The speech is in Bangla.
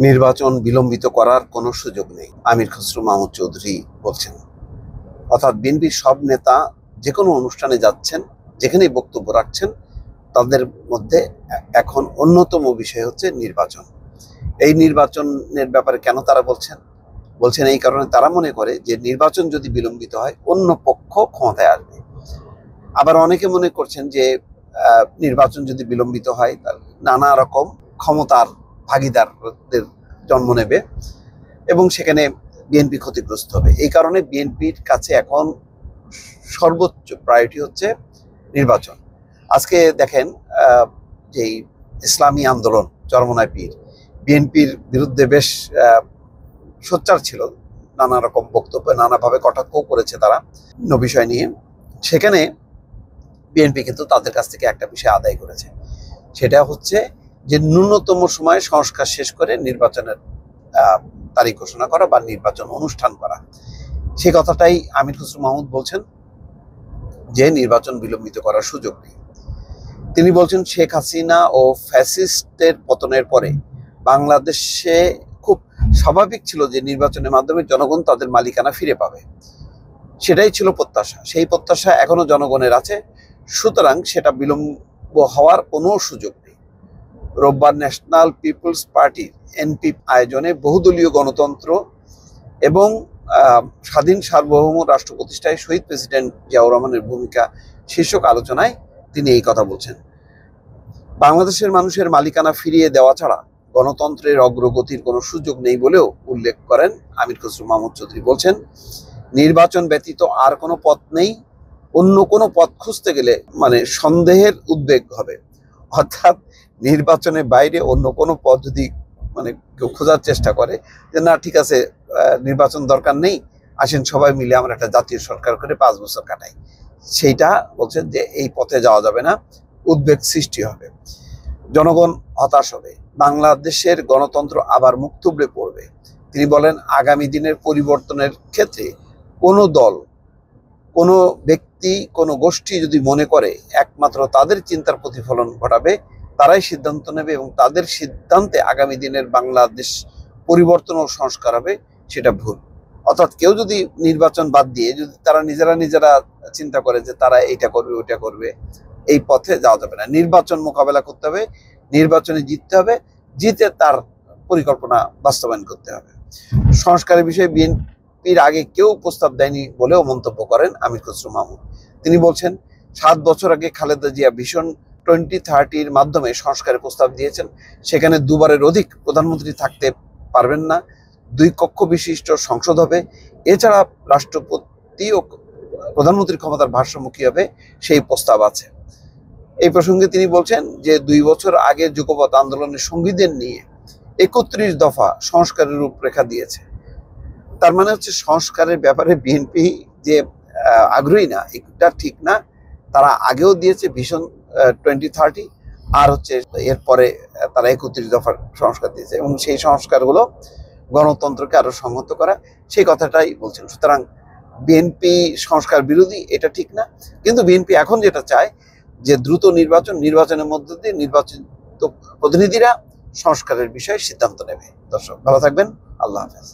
নির্বাচন বিলম্বিত করার কোনো সুযোগ নেই, আমির খসরু মাহমুদ চৌধুরী বলছেন। অর্থাৎ বিএনপির সব নেতা যে কোনো অনুষ্ঠানে যাচ্ছেন, যেখানেই বক্তব্য রাখছেন, তাদের মধ্যে এখন অন্যতম বিষয় হচ্ছে নির্বাচন। এই নির্বাচনের ব্যাপারে কেন তারা বলছেন এই কারণে তারা মনে করে যে নির্বাচন যদি বিলম্বিত হয় অন্য পক্ষ ক্ষমতায় আসবে। আবার অনেকে মনে করছেন যে নির্বাচন যদি বিলম্বিত হয় তাহলে নানা রকম ক্ষমতার ভাগীদারদের জন্ম নেবে এবং সেখানে বিএনপি ক্ষতিগ্রস্ত হবে। এই কারণে বিএনপির কাছে এখন সর্বোচ্চ প্রায়োরিটি হচ্ছে নির্বাচন। আজকে দেখেন যে ইসলামী আন্দোলন চরমোনাই পীর বিএনপির বিরুদ্ধে বেশ সোচ্চার ছিল, নানা রকম বক্তব্য নানাভাবে কটাক্ষ করেছে তারা বিভিন্ন বিষয় নিয়ে। সেখানে বিএনপি কিন্তু তাদের কাছ থেকে একটা বিষয় আদায় করেছে, সেটা হচ্ছে যে ন্যূনতম সময়ে সংস্কার শেষ করে নির্বাচনের তারিখ ঘোষণা করা বা নির্বাচন অনুষ্ঠান করা। সে কথাটাই আমির খসরু মাহমুদ বলছেন যে নির্বাচন বিলম্বিত করার সুযোগ নেই। তিনি বলছেন শেখ হাসিনা ও ফ্যাসিস্টের পতনের পরে বাংলাদেশে খুব স্বাভাবিক ছিল যে নির্বাচনের মাধ্যমে জনগণ তাদের মালিকানা ফিরে পাবে, সেটাই ছিল প্রত্যাশা। সেই প্রত্যাশা এখনো জনগণের আছে, সুতরাং সেটা বিলম্ব হওয়ার কোনো সুযোগ নেই। রোববার ন্যাশনাল পিপলস পার্টি এনপি আয়োজনে বহুদলীয় গণতন্ত্র এবং স্বাধীন সার্বভৌম রাষ্ট্র প্রতিষ্ঠায় শহীদ প্রেসিডেন্ট জিয়াউর রহমানের ভূমিকা শীর্ষক আলোচনায় তিনি এই কথা বলছেন। বাংলাদেশের মানুষের মালিকানা ফিরিয়ে দেওয়া ছাড়া গণতন্ত্রের অগ্রগতির কোনো সুযোগ নেই বলেও উল্লেখ করেন আমির খসরু মাহমুদ চৌধুরী। বলছেন নির্বাচন ব্যতীত আর কোনো পথ নেই, অন্য কোনো পথ খুঁজতে গেলে সন্দেহের উদ্বেগ হবে। অর্থাৎ নির্বাচনের বাইরে অন্য কোনো পথ যদি কেউ খোঁজার চেষ্টা করে যে না ঠিক আছে নির্বাচন দরকার নেই, আসেন সবাই মিলে আমরা একটা জাতীয় সরকার করে 5 বছর কাটাই, সেইটা বলছেন যে এই পথে যাওয়া যাবে না, উদ্বেগ সৃষ্টি হবে, জনগণ হতাশ হবে, বাংলাদেশের গণতন্ত্র আবার মুখ থুবড়ে পড়বে। তিনি বলেন আগামী দিনের পরিবর্তনের ক্ষেত্রে কোনো দল, কোনো ব্যক্তি, কোনো গোষ্ঠী যদি মনে করে একমাত্র তাদের চিন্তার প্রতিফলন ঘটাবে তারাই সিদ্ধান্ত নেবে এবং তাদের সিদ্ধান্তে আগামী দিনের বাংলাদেশ পরিবর্তন ও সংস্কার হবে, সেটা ভুল। অর্থাৎ কেউ যদি নির্বাচন বাদ দিয়ে যদি তারা নিজেরা চিন্তা করে যে তারা এইটা করবে ওইটা করবে, এই পথে যাওয়া যাবে না। নির্বাচন মোকাবেলা করতে হবে, নির্বাচনে জিততে হবে, জিতে তার পরিকল্পনা বাস্তবায়ন করতে হবে। সংস্কারের বিষয়ে বিএনপির আগে কেউ প্রস্তাব দেয়নি বলেও মন্তব্য করেন আমির খসরু মাহমুদ। তিনি বলছেন 7 বছর আগে খালেদা জিয়া ভিশন 2030-র মাধ্যমে সংস্কারের প্রস্তাব দিয়েছেন, সেখানে 2বারের অধিক প্রধানমন্ত্রী থাকতে পারবেন না, 2 কক্ষ বিশিষ্ট সংসদ হবে, এছাড়া রাষ্ট্রপতি ও প্রধানমন্ত্রীর ক্ষমতার ভারসাম্য কি হবে সেই প্রস্তাব আছে। এই প্রসঙ্গে তিনি বলছেন যে 2 বছর আগে যুগপৎ আন্দোলনের সঙ্গীদের নিয়ে 31 দফা সংস্কারের রূপরেখা দিয়েছে। তার মানে হচ্ছে সংস্কারের ব্যাপারে বিএনপি যে আগ্রহী না, এটা ঠিক না। তারা আগেও দিয়েছে ভিশন 2030, আর হচ্ছে এরপরে তারা 31 দফার সংস্কার দিয়েছে এবং সেই সংস্কারগুলো গণতন্ত্রকে আরো সংহত করা, সেই কথাটাই বলছেন। সুতরাং বিএনপি সংস্কার বিরোধী এটা ঠিক না, কিন্তু বিএনপি এখন যেটা চায় যে দ্রুত নির্বাচনের মধ্য দিয়ে নির্বাচিত প্রতিনিধিরা সংস্কারের বিষয়ে সিদ্ধান্ত নেবে। দর্শক ভালো থাকবেন, আল্লাহ হাফেজ।